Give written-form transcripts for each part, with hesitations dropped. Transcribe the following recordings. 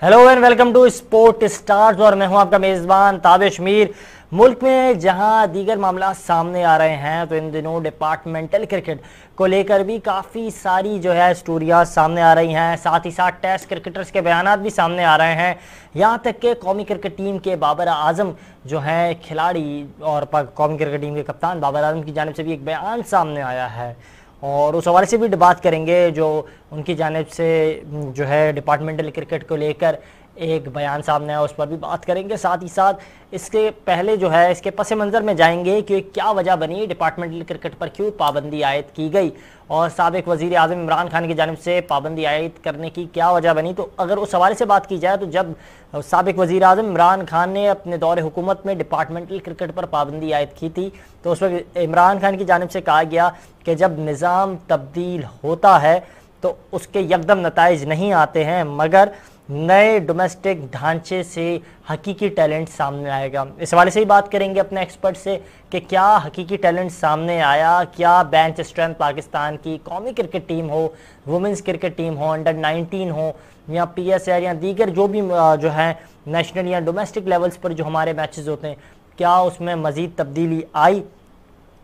Hello and welcome to sport stars और मैं हूं आपका मेजबान ताबिश मीर। मुल्क में जहां दीगर मामला सामने आ रहे हैं तो इन दिनों डिपार्टमेंटल क्रिकेट को लेकर भी काफ़ी सारी जो है स्टोरियां सामने आ रही हैं। साथ ही साथ टेस्ट क्रिकेटर्स के बयानात भी सामने आ रहे हैं। यहां तक कि कौमी क्रिकेट टीम के बाबर आजम जो हैं खिलाड़ी और कौमी क्रिकेट टीम के कप्तान बाबर आजम की जानिब से भी एक बयान सामने आया है और उस हवाले से भी बात करेंगे जो उनकी जानिब से जो है डिपार्टमेंटल क्रिकेट को लेकर एक बयान सामने आया, उस पर भी बात करेंगे। साथ ही साथ इसके पहले जो है इसके पस मंज़र में जाएंगे कि क्या वजह बनी, डिपार्टमेंटल क्रिकेट पर क्यों पाबंदी आयद की गई और साबिक वज़ीर आज़म इमरान खान की जानिब से पाबंदी आयद करने की क्या वजह बनी। तो अगर उस हवाले से बात की जाए तो जब साबिक वज़ीर आज़म इमरान खान ने अपने दौरे हुकूमत में डिपार्टमेंटल क्रिकेट पर पाबंदी आयद की थी तो उस वक्त इमरान खान की जानिब से कहा गया कि जब निज़ाम तब्दील होता है तो उसके यकदम नताइज नहीं आते हैं, मगर नए डोमेस्टिक ढांचे से हकीकी टैलेंट सामने आएगा। इस हवाले से ही बात करेंगे अपने एक्सपर्ट से कि क्या हकीकी टैलेंट सामने आया, क्या बेंच स्ट्रेंथ पाकिस्तान की कौमी क्रिकेट टीम हो, वुमेंस क्रिकेट टीम हो, अंडर 19 हो या PSL या दीगर जो भी जो है नेशनल या डोमेस्टिक लेवल्स पर जो हमारे मैचेस होते हैं, क्या उसमें मज़ीद तब्दीली आई,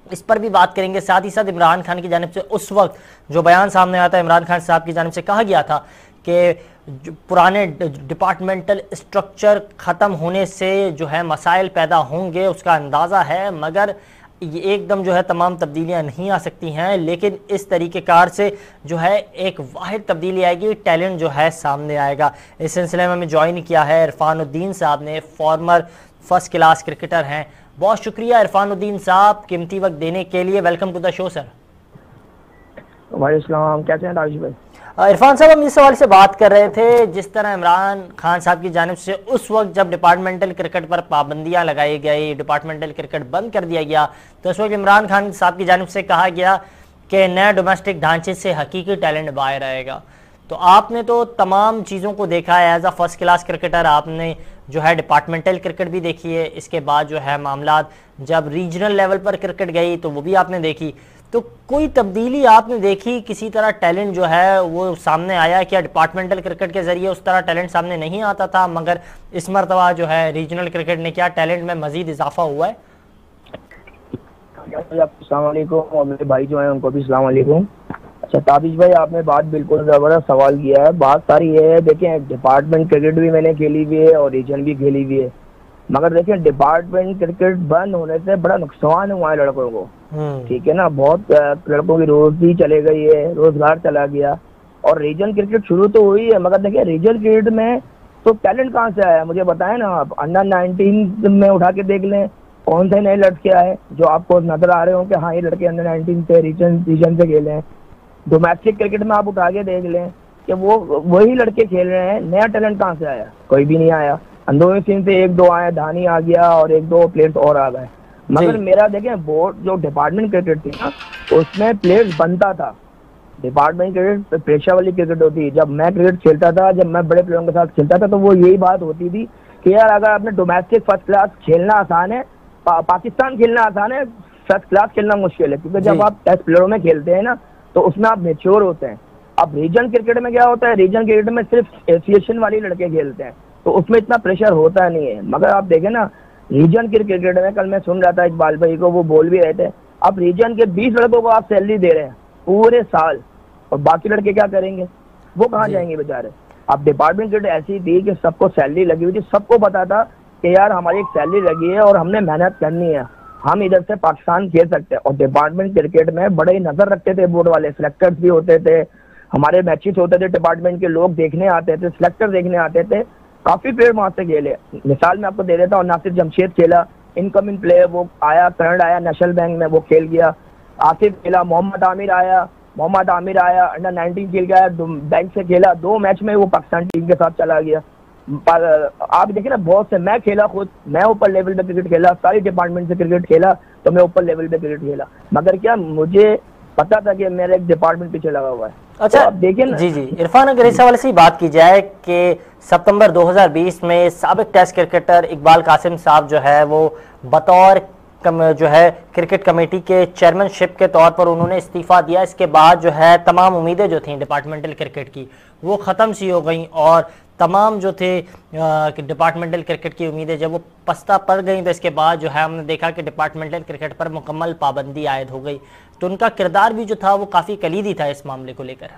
इस पर भी बात करेंगे। साथ ही साथ इमरान खान की जानिब से उस वक्त जो बयान सामने आता है, इमरान खान साहब की जानिब से कहा गया था कि पुराने डिपार्टमेंटल स्ट्रक्चर ख़त्म होने से जो है मसाइल पैदा होंगे उसका अंदाज़ा है, मगर ये एकदम जो है तमाम तब्दीलियां नहीं आ सकती हैं, लेकिन इस तरीक़ेकार से जो है एक वाहिद तब्दीली आएगी, टैलेंट जो है सामने आएगा। इस सिलसिले में हमें ज्वाइन किया है इरफानुद्दीन साहब ने, फॉर्मर फर्स्ट क्लास क्रिकेटर हैं। बहुत शुक्रिया इरफानुद्दीन साहब कीमती वक्त देने के लिए। Welcome to the show sir. वालेकुम, कैसे हैं ताबिश भाई? इरफान साहब, हम इस सवाल से बात कर रहे थे जिस तरह इमरान खान साहब की जानिब से उस वक्त जब डिपार्टमेंटल क्रिकेट पर पाबंदियां लगाई गई, डिपार्टमेंटल क्रिकेट बंद कर दिया गया, तो उस वक्त इमरान खान साहब की जानिब से कहा गया कि नए डोमेस्टिक ढांचे से हकीकी टैलेंट बाहर आएगा। तो आपने तो तमाम चीज़ों को देखा है as a first class cricketer, आपने जो है डिपार्टमेंटल क्रिकेट भी देखी है, इसके बाद जो है मामला जब रीजनल लेवल पर क्रिकेट गई तो वो भी आपने देखी। तो कोई तब्दीली आपने देखी, किसी तरह टैलेंट जो है वो सामने आया? क्या डिपार्टमेंटल क्रिकेट के ज़रिए उस तरह टैलेंट सामने नहीं आता था, मगर इस मरतबा जो है रीजनल क्रिकेट ने क्या टैलेंट में मज़ीद इजाफा हुआ है? अस्सलाम वालेकुम और मेरे भाई जो हैं उनको भी अस्सलाम वालेकुम। अच्छा ताबिश भाई, आपने बात बिल्कुल ज़बरदस्त सवाल किया है। बात सारी ये है, देखें डिपार्टमेंट क्रिकेट भी मैंने खेली हुई है और रीजन भी खेली हुई है, मगर देखें डिपार्टमेंट क्रिकेट बंद होने से बड़ा नुकसान हुआ है लड़कों को, ठीक है ना। बहुत लड़कों की रोजी चले गई है, रोजगार चला गया और रीजन क्रिकेट शुरू तो हुई है, मगर देखिए रीजन क्रिकेट में तो टैलेंट कहाँ से आया मुझे बताएं ना आप। अंडर 19 में उठा के देख लें, कौन से नए लड़के आए जो आपको नजर आ रहे हो कि हाँ ये लड़के अंडर 19 से रीजन से खेले हैं। डोमेस्टिक क्रिकेट में आप उठा के देख लें कि वो वही लड़के खेल रहे हैं। नया टैलेंट कहाँ से आया? कोई भी नहीं आया। अंदरूनी सीन से एक दो आए, धानी आ गया और एक दो प्लेयर्स और आ गए, मगर मेरा देखें बोर्ड जो डिपार्टमेंट क्रिकेट थी ना उसमें प्लेयर्स बनता था। डिपार्टमेंट क्रिकेट प्रेशर वाली क्रिकेट होती है। जब मैं क्रिकेट खेलता था, जब मैं बड़े प्लेयरों के साथ खेलता था, तो वो यही बात होती थी कि यार अगर आपने डोमेस्टिक फर्स्ट क्लास खेलना आसान है, पाकिस्तान खेलना आसान है, फर्स्ट क्लास खेलना मुश्किल है, क्योंकि जब आप टेस्ट प्लेयरों में खेलते हैं ना तो उसमें आप मेच्योर होते हैं। अब रीजन क्रिकेट में क्या होता है, रीजन क्रिकेट में सिर्फ एसोसिएशन वाले लड़के खेलते हैं तो उसमें इतना प्रेशर होता नहीं है। मगर आप देखें ना रीजन क्रिकेट में, कल मैं सुन रहा था इकबाल भाई को, वो बोल भी रहे थे, अब रीजन के 20 लड़कों को आप सैलरी दे रहे हैं पूरे साल और बाकी लड़के क्या करेंगे? वो कहाँ जाएंगे बेचारे? अब डिपार्टमेंट क्रिकेट ऐसी थी कि सबको सैलरी लगी हुई थी, सबको पता था कि यार हमारी एक सैलरी लगी है और हमने मेहनत करनी है, हम इधर से पाकिस्तान खेल सकते हैं। और डिपार्टमेंट क्रिकेट में बड़े नजर रखते थे बोर्ड वाले, सिलेक्टर्स भी होते थे, हमारे मैचेस होते थे, डिपार्टमेंट के लोग देखने आते थे, सिलेक्टर देखने आते थे, काफी प्लेयर वहां से खेले। मिसाल मैं आपको दे देता हूँ, नासिर जमशेद खेला, इनकमिंग प्लेयर, वो आया करंट आया नेशनल बैंक में, वो खेल गया। आसिफ खेला, मोहम्मद आमिर आया अंडर 19 खेल गया, बैंक से खेला, 2 मैच में वो पाकिस्तान टीम के साथ चला गया। आप देखिए ना बहुत से, मैं खेला खुद, मैं ऊपर लेवल पे क्रिकेट खेला, सारी डिपार्टमेंट से क्रिकेट खेला, तो मैं ऊपर लेवल पे क्रिकेट खेला, मगर क्या मुझे पता था कि मेरा एक डिपार्टमेंट पीछे लगा हुआ है। अच्छा तो देखिए ना। जी इरफान, अगर इस हवाले से बात की जाए कि सितंबर 2020 में साबिक टेस्ट क्रिकेटर इकबाल कासिम साहब जो है वो बतौर जो है क्रिकेट कमेटी के चेयरमैनशिप के तौर पर उन्होंने इस्तीफा दिया। इसके बाद जो है तमाम उम्मीदें जो थी डिपार्टमेंटल क्रिकेट की वो ख़त्म सी हो गई और तमाम जो थे डिपार्टमेंटल क्रिकेट की उम्मीदें जब वो पस्ता पड़ गई तो इसके बाद जो है हमने देखा कि डिपार्टमेंटल क्रिकेट पर मुकम्मल पाबंदी आयद हो गई। तो उनका किरदार भी जो था वो काफ़ी कलीदी था इस मामले को लेकर।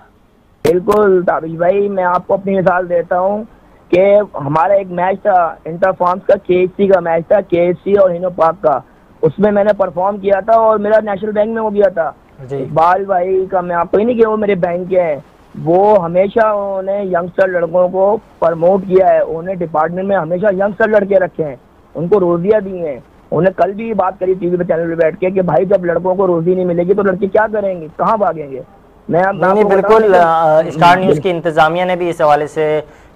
बिल्कुल ताबिश भाई, मैं आपको अपनी मिसाल देता हूँ कि हमारा एक मैच था इंटर फार्म्स का, KFC का मैच था, KFC और हिनो पार्क का। उसमें मैंने परफॉर्म किया था और मेरा नेशनल बैंक में हो गया था। इकबाल भाई का मैं आपको ही नहीं कि वो मेरे बैंक के हैं, वो हमेशा उन्होंने यंगस्टर लड़कों को प्रमोट किया है। उन्हें डिपार्टमेंट में हमेशा यंगस्टर लड़के रखे हैं, उनको रोजियां दी हैं। उन्हें कल भी बात करी टीवी पे चैनल पे बैठ के कि भाई जब लड़कों को रोजी नहीं मिलेगी तो लड़के क्या करेंगे, कहाँ भागेंगे। नहीं बिल्कुल, स्टार न्यूज़ की इंतजामिया ने भी इस हवाले से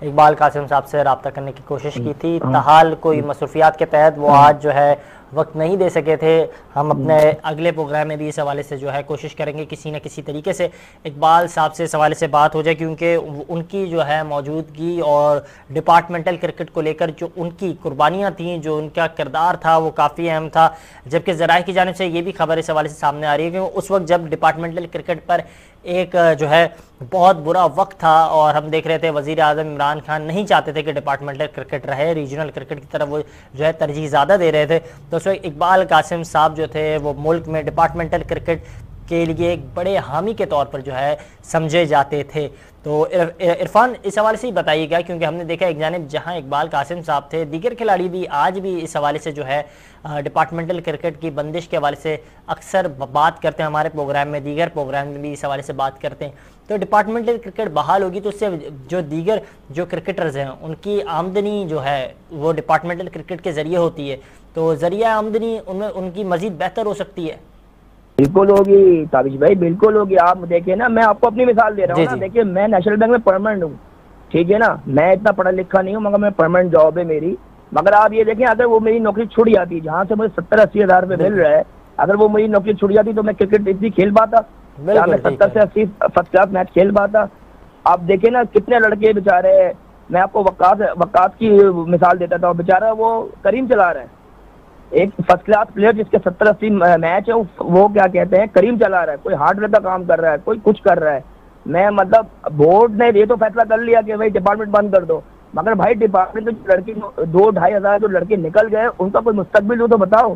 इकबाल कासिम साहब से रब्ता करने की कोशिश की थी। ताहाल कोई मसरूफियात के तहत वो आज जो है वक्त नहीं दे सके थे। हम अपने अगले प्रोग्राम में भी इस हवाले से जो है कोशिश करेंगे किसी न किसी तरीके से इकबाल साहब से इस हवाले से बात हो जाए, क्योंकि उनकी जो है मौजूदगी और डिपार्टमेंटल क्रिकेट को लेकर जो उनकी कुर्बानियाँ थीं, जो उनका किरदार था वो काफ़ी अहम था। जबकि ज़राए की जानिब से ये भी खबर इस हवाले से सामने आ रही है कि उस वक्त जब डिपार्टमेंटल क्रिकेट पर एक जो है बहुत बुरा वक्त था और हम देख रहे थे वज़ीर आज़म इमरान खान नहीं चाहते थे कि डिपार्टमेंटल क्रिकेट रहे, रीजनल क्रिकेट की तरफ वो जो है तरजीह ज़्यादा दे रहे थे। तो उस वक्त इकबाल कासिम साहब जो थे वो मुल्क में डिपार्टमेंटल क्रिकेट के लिए एक बड़े हामी के तौर पर जो है समझे जाते थे। तो इरफान इस हवाले से ही बताइएगा, क्योंकि हमने देखा एक जानिब जहां इकबाल कासिम साहब थे, दीगर खिलाड़ी भी आज भी इस हवाले से जो है डिपार्टमेंटल क्रिकेट की बंदिश के हवाले से अक्सर बात करते हैं। हमारे प्रोग्राम में, दीगर प्रोग्राम में भी इस हवाले से बात करते हैं। तो डिपार्टमेंटल क्रिकेट बहाल होगी तो उससे जो दीगर जो क्रिकेटर्स हैं उनकी आमदनी जो है वो डिपार्टमेंटल क्रिकेट के ज़रिए होती है, तो ज़रिया आमदनी उनमें उनकी मज़ीद बेहतर हो सकती है। बिल्कुल होगी ताबिश भाई, बिल्कुल होगी। आप देखिए ना, मैं आपको अपनी मिसाल दे रहा हूँ ना। देखिए मैं नेशनल बैंक में परमानेंट हूँ, ठीक है ना, मैं इतना पढ़ा लिखा नहीं हूँ मगर मैं परमानेंट जॉब है मेरी। मगर आप ये देखें, अगर वो मेरी नौकरी छूट जाती, जहाँ से मुझे 70-80 हज़ार रुपये मिल रहा है, अगर वो मेरी नौकरी छूट जाती तो मैं क्रिकेट इतनी खेल पाता? क्या मैं 70 से 80 फर्स्ट क्लास मैच खेल पाता? आप देखे ना कितने लड़के बेचारे, मैं आपको वक्कास की मिसाल देता था, बेचारा वो करीम चला रहा है, एक फर्स्ट क्लास प्लेयर जिसके 70-80 मैच है, वो क्या कहते हैं करीम चला रहा है। कोई हार्डवेयर का काम कर रहा है, कोई कुछ कर रहा है। मैं मतलब बोर्ड ने ये तो फैसला कर लिया कि भाई डिपार्टमेंट बंद कर दो, मगर भाई डिपार्टमेंट तो लड़के 2-2.5 हज़ार जो लड़के निकल गए उनका कोई मुस्तकबिल हो तो बताओ।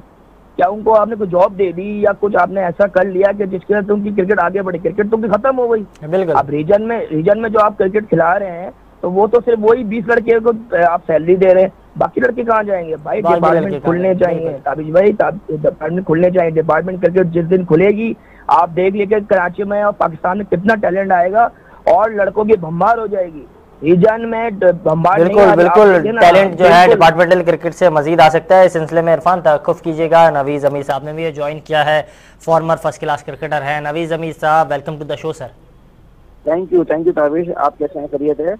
क्या उनको आपने कोई जॉब दे दी या कुछ आपने ऐसा कर लिया कि जिसके वजह से उनकी क्रिकेट आगे बढ़ी? क्रिकेट तो उनकी खत्म हो गई। अब रीजन में जो आप क्रिकेट खिला रहे हैं तो वो तो सिर्फ वही 20 लड़के को आप सैलरी दे रहे हैं, बाकी लड़के कहाँ जाएंगे? भाई डिपार्टमेंट खुलने चाहिए ताबिश भाई, डिपार्टमेंट खुलने चाहिए। डिपार्टमेंट क्रिकेट जिस दिन खुलेगी आप देख लीजिए कराची में और पाकिस्तान में कितना टैलेंट आएगा और लड़कों की भम्बार हो जाएगी। रीजन में बिल्कुल टैलेंट जो है डिपार्टमेंटल क्रिकेट से मजीद आ सकता है। इस सिलसिले में इरफान तवक्कुफ कीजिएगा, नवीज़ अमीर साहब ने भी ज्वाइन किया है, फॉर्मर फर्स्ट क्लास क्रिकेटर है। नवीज़ अमीर साहब, welcome to the show sir. Thank you Tabish, आप कैसे हैं? खैरियत है?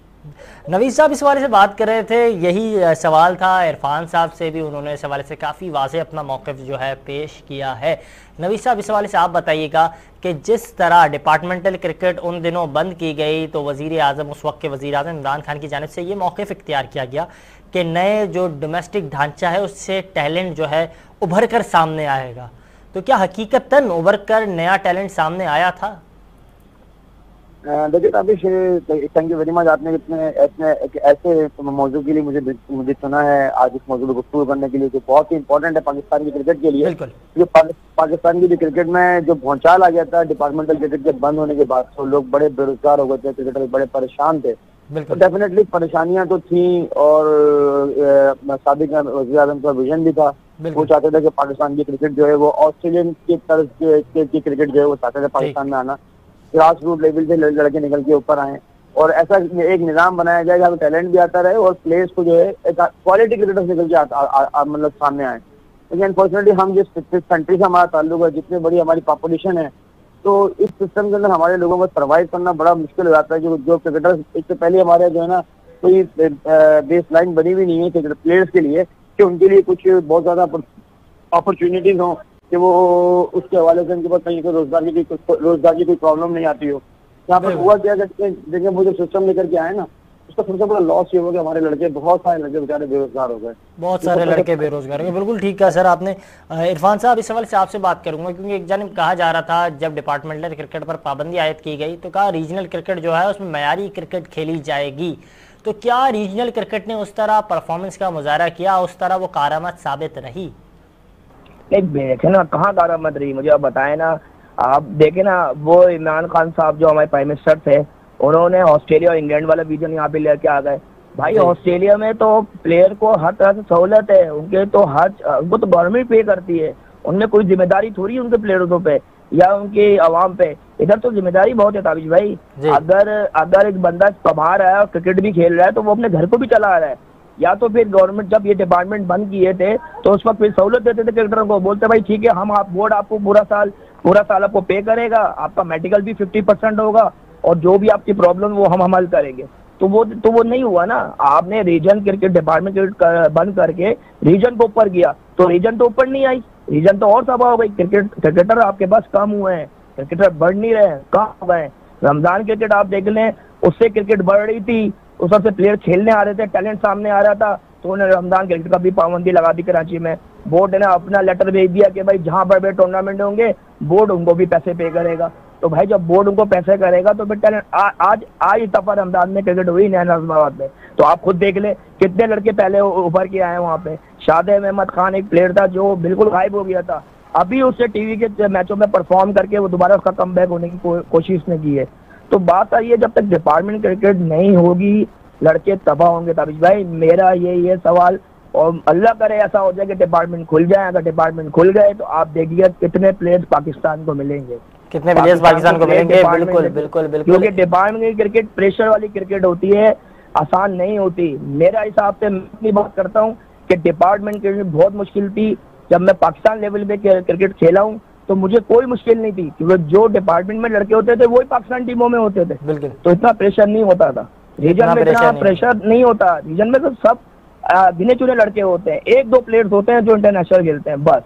नवीज़ साहब इस हवाले से बात कर रहे थे, यही सवाल था इरफान साहब से भी, उन्होंने इस हवाले से काफ़ी वाज़ेह अपना मौक़िफ़ जो है पेश किया है। नवीज़ साहब इस हवाले से आप बताइएगा कि जिस तरह डिपार्टमेंटल क्रिकेट उन दिनों बंद की गई तो वज़ीर आज़म, उस वक्त के वज़ीर आज़म इमरान खान की जानिब से ये मौक़िफ़ इख्तियार किया गया कि नए जो डोमेस्टिक ढांचा है उससे टैलेंट जो है उभर कर सामने आएगा। तो क्या हकीकतन उभर कर नया टैलेंट सामने आया था? देखिए Tabish, thank you very much, आपने ऐसे मौजू के लिए मुझे चुना है आज इस मौजू पर गुफ्तगू करने के लिए, जो बहुत ही इंपॉर्टेंट है पाकिस्तान की क्रिकेट के लिए। जो पाकिस्तान की क्रिकेट में जो भौचाल आ गया था डिपार्टमेंटल क्रिकेट के बंद होने के बाद, तो लोग बड़े बेरोजगार हो गए थे, क्रिकेटर बड़े परेशान थे। तो डेफिनेटली परेशानियां तो थी और साबिक वज़ीर आज़म का विजन भी था। वो चाहते थे कि पाकिस्तान की क्रिकेट जो है वो ऑस्ट्रेलियन की तर्ज की क्रिकेट जो है वो चाहते थे पाकिस्तान में आना, ग्रास रूट लेवल से लड़के निकल के ऊपर आए और ऐसा एक निज़ाम बनाया जाए जहाँ टैलेंट भी आता रहे और प्लेयर्स को जो है एक क्वालिटी क्रिकेटर्स निकल के मतलब सामने आए। लेकिन अनफॉर्चुनेटली हम जिस कंट्री से हमारा ताल्लुक है, जितनी बड़ी हमारी पॉपुलेशन है, तो इस सिस्टम के अंदर हमारे लोगों को सर्वाइव करना बड़ा मुश्किल हो जाता है। जो क्रिकेटर्स इससे पहले हमारे जो है ना कोई बेस लाइन बनी हुई नहीं है क्रिकेट प्लेयर्स के लिए कि उनके लिए कुछ बहुत ज्यादा अपॉर्चुनिटीज हों कि वो उसके हवाले से उनके पास कहीं रोजगार की कोई प्रॉब्लम नहीं आती हो। यहाँ पर हुआ क्या देखिए, वो जो सिस्टम लेकर के आए ना, उसका सबसे बड़ा लॉस ये हो गया, हमारे लड़के, बहुत सारे लड़के बेचारे बेरोजगार हो गए, बहुत सारे लड़के बेरोजगार हैं। बिल्कुल ठीक कहा सर आपने। इरफान साहब, इस सवाल से आपसे बात करूंगा, क्योंकि एक जानिब कहा जा रहा था जब डिपार्टमेंटल क्रिकेट पर पाबंदी आयद की गई तो कहा रीजनल क्रिकेट जो है उसमें मयारी क्रिकेट खेली जाएगी। तो क्या रीजनल क्रिकेट ने उस तरह परफॉर्मेंस का मुजाहरा किया, उस तरह वो कारआमद साबित रही? नहीं देखे ना, कहाँ कारआमद रही, मुझे आप बताएं ना। आप देखे ना, वो इमरान खान साहब जो हमारे प्राइम मिनिस्टर थे, उन्होंने ऑस्ट्रेलिया और इंग्लैंड वाला विजन यहाँ पे लेके आ गए। भाई ऑस्ट्रेलिया में तो प्लेयर को हर तरह से सहूलत है, उनके तो उनको तो गवर्नमेंट पे करती है, उनमें कोई जिम्मेदारी थोड़ी उनके प्लेयरों पे या उनके आवाम पे। इधर तो जिम्मेदारी बहुत है ताबिश भाई। अगर एक बंदा कमा रहा है और क्रिकेट भी खेल रहा है तो वो अपने घर को भी चला रहा है। या तो फिर गवर्नमेंट जब ये डिपार्टमेंट बंद किए थे तो उस वक्त फिर सहूलत देते थे क्रिकेटरों को, बोलते भाई ठीक है, हम आप बोर्ड आपको पूरा साल आपको पे करेगा, आपका मेडिकल भी 50% होगा और जो भी आपकी प्रॉब्लम वो हम हल करेंगे। तो वो नहीं हुआ ना। आपने रीजन क्रिकेट डिपार्टमेंट बंद करके रीजन को ऊपर किया, तो रीजन तो ऊपर नहीं आई, रीजन तो और तबाह हो गई। क्रिकेटर आपके पास कम हुए हैं, क्रिकेटर बढ़ नहीं रहे हैं, कहाँ हो गए। रमजान क्रिकेट आप देख लें, उससे क्रिकेट बढ़ रही थी, उस सबसे प्लेयर खेलने आ रहे थे, टैलेंट सामने आ रहा था, तो उन्होंने रमजान क्रिकेट का भी पाबंदी लगा दी कराची में। बोर्ड ने अपना लेटर भेज दिया कि भाई जहां बड़े बड़े टूर्नामेंट होंगे बोर्ड उनको भी पैसे पे करेगा। तो भाई जब बोर्ड उनको पैसे करेगा तो फिर टैलेंट आज दफा रमजान में क्रिकेट हुई नया नाजिमाबाद में, तो आप खुद देख ले कितने लड़के पहले उभर के आए वहाँ पे। शादेब अहमद खान एक प्लेयर था जो बिल्कुल गायब हो गया था, अभी उससे टीवी के मैचों में परफॉर्म करके वो दोबारा उसका कमबैक होने की कोशिश ने की है। तो बात आई है, जब तक डिपार्टमेंट क्रिकेट नहीं होगी लड़के तबाह होंगे। ताबिश भाई मेरा ये सवाल, और अल्लाह करे ऐसा हो जाए कि डिपार्टमेंट खुल जाए। अगर डिपार्टमेंट खुल गए तो आप देखिए कितने प्लेयर्स पाकिस्तान को मिलेंगे, कितने प्लेयर्स पाकिस्तान को मिलेंगे। बिल्कुल बिल्कुल बिल्कुल, क्योंकि डिपार्टमेंट क्रिकेट प्रेशर वाली क्रिकेट होती है, आसान नहीं होती। मेरा हिसाब से मैं अपनी बात करता हूँ कि डिपार्टमेंट क्रिकेट बहुत मुश्किल थी। जब मैं पाकिस्तान लेवल पे क्रिकेट खेला हूँ तो मुझे कोई मुश्किल नहीं थी, क्योंकि जो डिपार्टमेंट में लड़के होते थे वही पाकिस्तान टीमों में होते थे। बिल्कुल, तो इतना प्रेशर नहीं होता था। रीजन में इतना प्रेशर नहीं होता, रीजन में तो सब गिने चुने लड़के होते हैं, एक दो प्लेयर्स होते हैं जो इंटरनेशनल खेलते हैं बस।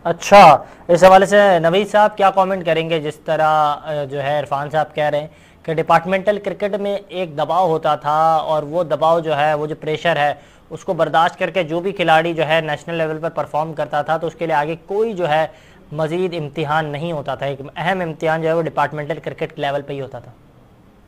अच्छा, इस हवाले से नवीद साहब क्या कमेंट करेंगे? जिस तरह जो है इरफान साहब कह रहे हैं कि डिपार्टमेंटल क्रिकेट में एक दबाव होता था और वो दबाव जो है, वो जो प्रेशर है उसको बर्दाश्त करके जो भी खिलाड़ी जो है नेशनल लेवल पर परफॉर्म करता था तो उसके लिए आगे कोई जो है मजीद इम्तिहान नहीं होता था। एक अहम इम्तिहान जो है वो डिपार्टमेंटल क्रिकेट लेवल पे ही होता था।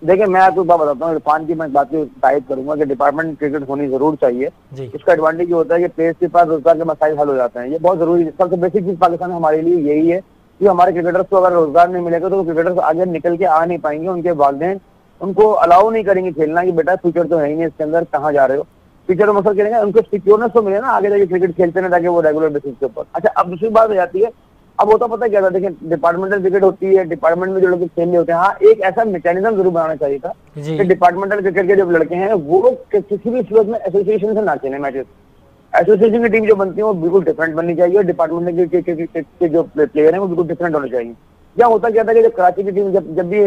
देखिए मैं आपको बात बताता हूँ, इरफान की मैं बात की तायद करूंगा कि डिपार्टमेंट क्रिकेट होनी जरूर चाहिए। इसका एडवांटेज ये होता है कि प्लेयर्स के पास रोजगार के मसाइल हल हो जाते हैं, ये बहुत जरूरी है। सबसे बेसिक चीज पाकिस्तान में हमारे लिए यही है कि हमारे क्रिकेटर्स को अगर रोजगार नहीं मिलेगा तो क्रिकेटर्स आगे निकल के आ नहीं पाएंगे, उनके वालिदैन उनको अलाउ नहीं करेंगे खेलना कि बेटा फ्यूचर तो है ही नहीं इसके अंदर, कहाँ जा रहे हो। फ्यूचर में मसल करेंगे, उनको सिक्योरनेस तो मिले ना आगे जाके क्रिकेट खेलते ना, ताकि वो रेगुलर बेसिस के ऊपर। अच्छा, अब दूसरी बात हो जाती है, अब होता पता क्या था, देखिए डिपार्टमेंटल क्रिकेट होती है, डिपार्टमेंट में जो लोग खेल रहे होते हैं, हाँ एक ऐसा मैकेनिज्म जरूर बनाना चाहिए था कि डिपार्टमेंटल क्रिकेट के जो लड़के हैं वो किसी भी सूरत में एसोसिएशन से ना खेले मैचेस। एसोसिएशन की टीम जो बनती है वो बिल्कुल डिफरेंट बननी चाहिए और डिपार्टमेंटल के जो प्लेयर हैं वो बिल्कुल डिफरेंट होने चाहिए। क्या होता क्या था कि जब कराची की टीम जब भी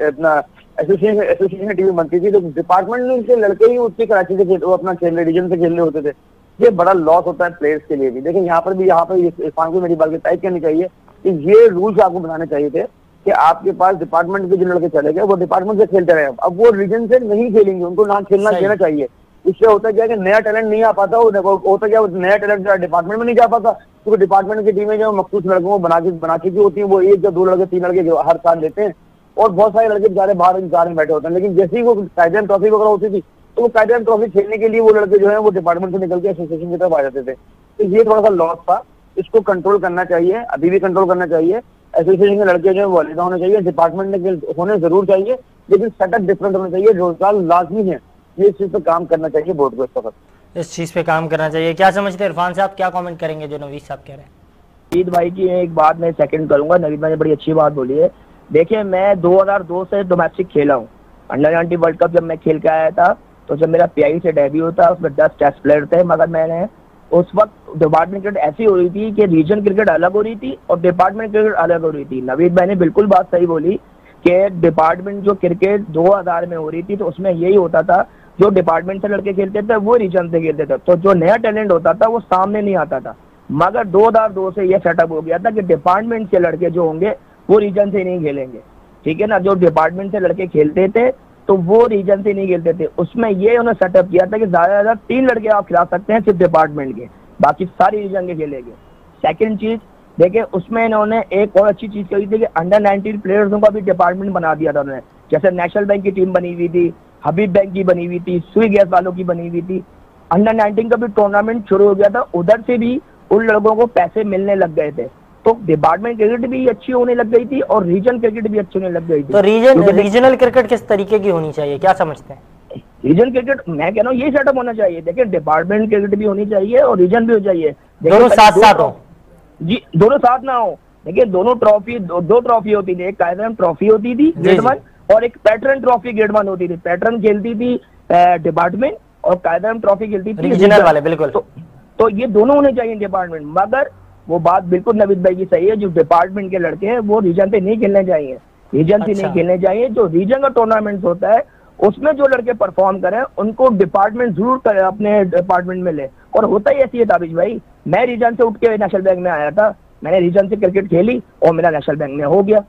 अपना एसोसिएशन की टीम बनती थी तो डिपार्टमेंट के लड़के ही उसके कराची से वो अपना खेल रहे, रीजन से खेल रहे होते थे। ये बड़ा लॉस होता है प्लेयर्स के लिए भी। देखिए यहाँ पर इरफान को मेरी बात की तायद करनी चाहिए कि ये रूल्स आपको बनाने चाहिए थे कि आपके पास डिपार्टमेंट के जो लड़के चले गए वो डिपार्टमेंट से खेलते रहे, अब वो रीजन से नहीं खेलेंगे, उनको ना खेलना देना चाहिए। इससे होता क्या कि नया टैलेंट नहीं आ पाता, होता क्या नया टैलेंट डिपार्टमेंट में नहीं जा पाता, क्योंकि डिपार्टमेंट की टीमें जो मखसूस लड़कों को बना चुकी होती है, वो एक या दो लड़के तीन लड़के जो हर साल लेते हैं और बहुत सारे लड़के बेचारे बाहर इंतजार में बैठे होते हैं। लेकिन जैसे ही वो कायदेन ट्रॉफी वगैरह होती थी तो वो कायदेन ट्रॉफी खेलने के लिए वो लड़के जो है वो डिपार्टमेंट से निकल के एसोसिएशन की तरफ आ जाते थे। तो ये थोड़ा सा लॉस था, इसको कंट्रोल करना चाहिए, अभी भी कंट्रोल करना चाहिए। एसोसिएशन के लड़के जो है वो अलग होने चाहिए, डिपार्टमेंट में होने जरूर चाहिए, लेकिन सेटअप डिफरेंट होना चाहिए। रोजगार लाजमी है, ये इस चीज पे काम करना चाहिए बोर्ड को, इस वक्त इस चीज पे काम करना चाहिए। क्या समझते हैं इरफान साहब, क्या कमेंट करेंगे जो नवीद साहब कह रहे हैं? नवीद भाई की एक बात मैं सेकंड करूंगा, नवीद भाई ने बड़ी अच्छी बात बोली है। देखिए मैं 2002 से डोमेस्टिक खेला हूँ, अंडर 19 वर्ल्ड कप जब मैं खेल के आया था तो जब मेरा पीआई से डेब्यू होता उसमें 10 टेस्ट प्लेयर थे, मगर मैंने उस वक्त डिपार्टमेंट क्रिकेट ऐसी हो रही थी कि रीजन क्रिकेट अलग हो रही थी और डिपार्टमेंट क्रिकेट अलग हो रही थी। नवीद भाई ने बिल्कुल बात सही बोली कि डिपार्टमेंट जो क्रिकेट 2000 में हो रही थी तो उसमें यही होता था, जो डिपार्टमेंट से लड़के खेलते थे वो रीजन से खेलते थे, तो जो नया टैलेंट होता था वो सामने नहीं आता था। मगर 2002 से ये सेटअप हो गया था कि डिपार्टमेंट के लड़के जो होंगे वो रीजन से नहीं खेलेंगे, ठीक है ना। जो डिपार्टमेंट से लड़के खेलते थे तो वो रीजन से नहीं खेलते थे। उसमें ये उन्होंने सेटअप किया था कि ज्यादा से ज्यादा 3 लड़के आप खिला सकते हैं सिर्फ डिपार्टमेंट के, बाकी सारी रीजन के खेलेंगे। सेकंड चीज देखिए, उसमें इन्होंने एक और अच्छी चीज कही थी कि अंडर 19 प्लेयर्स का भी डिपार्टमेंट बना दिया था उन्होंने। जैसे नेशनल बैंक की टीम बनी हुई थी, हबीब बैंक की बनी हुई थी, सुई गैस वालों की बनी हुई थी। अंडर 19 का भी टूर्नामेंट शुरू हो गया था, उधर से भी उन लड़कों को पैसे मिलने लग गए थे। तो डिपार्टमेंट क्रिकेट भी अच्छी होने लग गई थी और रीजन क्रिकेट भी अच्छी होने लग गई थी। तो रीजनल क्रिकेट किस तरीके की होनी चाहिए, क्या समझते हैं? रीजन क्रिकेट मैं कह रहा हूँ ये सेटअप होना चाहिए। देखिए, डिपार्टमेंट क्रिकेट भी होनी चाहिए और रीजन भी हो चाहिए। दोनों साथ साथ हो जी, दोनों साथ ना हो। देखिए, दोनों ट्रॉफी दो ट्रॉफी होती थी, एक कायदम ट्रॉफी होती थी ग्रेड 1 और एक पैटर्न ट्रॉफी ग्रेड 1 होती थी। पैटर्न खेलती थी डिपार्टमेंट और कायदम ट्रॉफी खेलती थी रीजनल वाले। बिल्कुल, तो ये दोनों होने चाहिए डिपार्टमेंट। मगर वो बात बिल्कुल नवीद भाई की सही है, जो डिपार्टमेंट के लड़के हैं वो रीजन पे नहीं खेलने चाहिए, रीजन से नहीं खेलने चाहिए। जो रीजन का टूर्नामेंट होता है उसमें जो लड़के परफॉर्म करें उनको डिपार्टमेंट जरूर करे, अपने डिपार्टमेंट में ले। और होता ही ऐसी है ताबिश भाई, मैं रीजन से उठ के नेशनल बैंक में आया था, मैंने रीजन से क्रिकेट खेली और मेरा नेशनल बैंक में हो गया।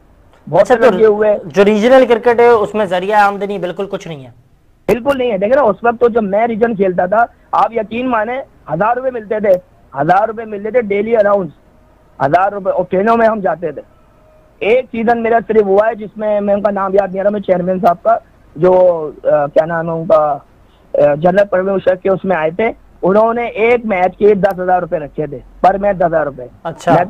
बहुत से लड़के हुए। जो रीजनल क्रिकेट है उसमें जरिया आमदनी बिल्कुल कुछ नहीं है, बिल्कुल नहीं है। देखे ना, उस वक्त तो जब मैं रीजन खेलता था, आप यकीन माने 1000 रुपए मिलते थे, 1000 रुपए मिलते थे डेली अराउंड, 1000 रुपए। और ट्रेनों में हम जाते थे। एक सीजन मेरा सिर्फ हुआ है जिसमें मैं उनका नाम याद नहीं आ रहा, मैं चेयरमैन साहब का जो क्या नाम है उनका, जनरल परवेश के उसमें आए थे। उन्होंने एक मैच के 10,000 रुपए रखे थे पर मैच 10,000 रुपए। अच्छा। मैं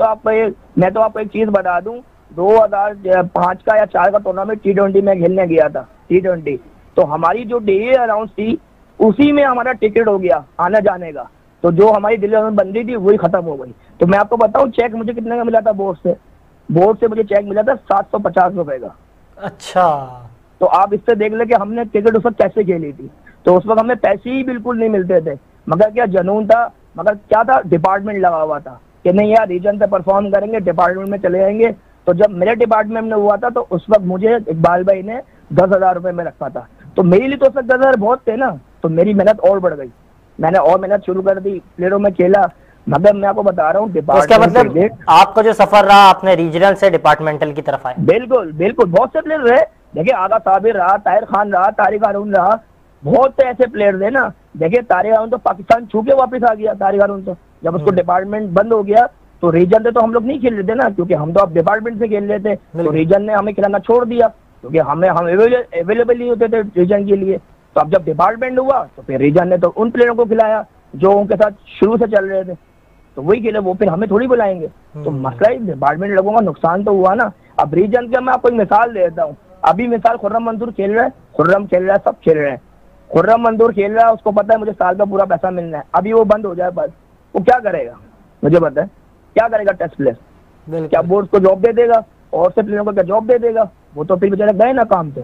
तो आपको एक चीज बता दूं, 2005 का या 4 का टूर्नामेंट T20 में खेलने गया था, T20। तो हमारी जो डेली अराउंड थी उसी में हमारा टिकट हो गया आने जाने का। तो जो हमारी डेली अराउंड बंदी थी वही खत्म हो गई। तो मैं आपको बताऊं, चेक मुझे कितने का मिला था बोर्ड से मुझे चेक मिला था 750 रुपए का। अच्छा। तो आप इससे देख ले कि हमने क्रिकेट उस वक्त कैसे खेली थी। तो उस वक्त हमें पैसे ही बिल्कुल नहीं मिलते थे, मगर क्या जुनून था, मगर क्या था, डिपार्टमेंट लगा हुआ था कि नहीं यार रीजन पे परफॉर्म करेंगे, डिपार्टमेंट में चले जाएंगे। तो जब मेरे डिपार्टमेंट में हुआ था तो उस वक्त मुझे इकबाल भाई ने 10,000 रुपए में रखा था। तो मेरे लिए तो उस वक्त 10,000 बहुत थे ना, तो मेरी मेहनत और बढ़ गई, मैंने और मेहनत शुरू कर दी, प्लेयरों में खेला। मगर मैं आपको बता रहा हूँ डिपार्टमेंट, मतलब आपका जो सफर रहा आपने रीजनल से डिपार्टमेंटल की तरफ आए। बिल्कुल बिल्कुल, बहुत से प्लेयर रहे। देखिए, आगा साबिर रहा, ताहिर खान रहा, तारिक हारून रहा, बहुत से ऐसे प्लेयर थे ना। देखिए, तारिक हारून तो पाकिस्तान छू के वापस आ गया। तारिक हारून तो जब उसको डिपार्टमेंट बंद हो गया तो रीजन से तो हम लोग नहीं खेल रहे थे ना, क्योंकि हम तो अब डिपार्टमेंट से खेल रहे थे। तो रीजन ने हमें खिलाना छोड़ दिया क्योंकि हम अवेलेबल नहीं होते थे रीजन के लिए। तो अब जब डिपार्टमेंट हुआ तो फिर रीजन ने तो उन प्लेयरों को खिलाया जो उनके साथ शुरू से चल रहे थे, तो वही खेले, वो फिर हमें थोड़ी बुलाएंगे। तो मसला ही डिपार्टमेंट लोगों का नुकसान तो हुआ ना। अब रीजन का मैं आपको एक मिसाल देता हूँ। अभी मिसाल खुर्रम मंजूर खेल रहा है, खुर्रम खेल रहा है, सब खेल रहे हैं। खुर्रम मंजूर खेल रहा है, उसको पता है मुझे साल का पूरा पैसा मिलना है। अभी वो बंद हो जाए बस, वो क्या करेगा मुझे पता है, क्या करेगा टेस्ट प्लेयर? क्या बोर्ड को जॉब दे देगा और से प्लेयरों को क्या जॉब दे देगा? वो तो फिर बेचारे गए ना काम से,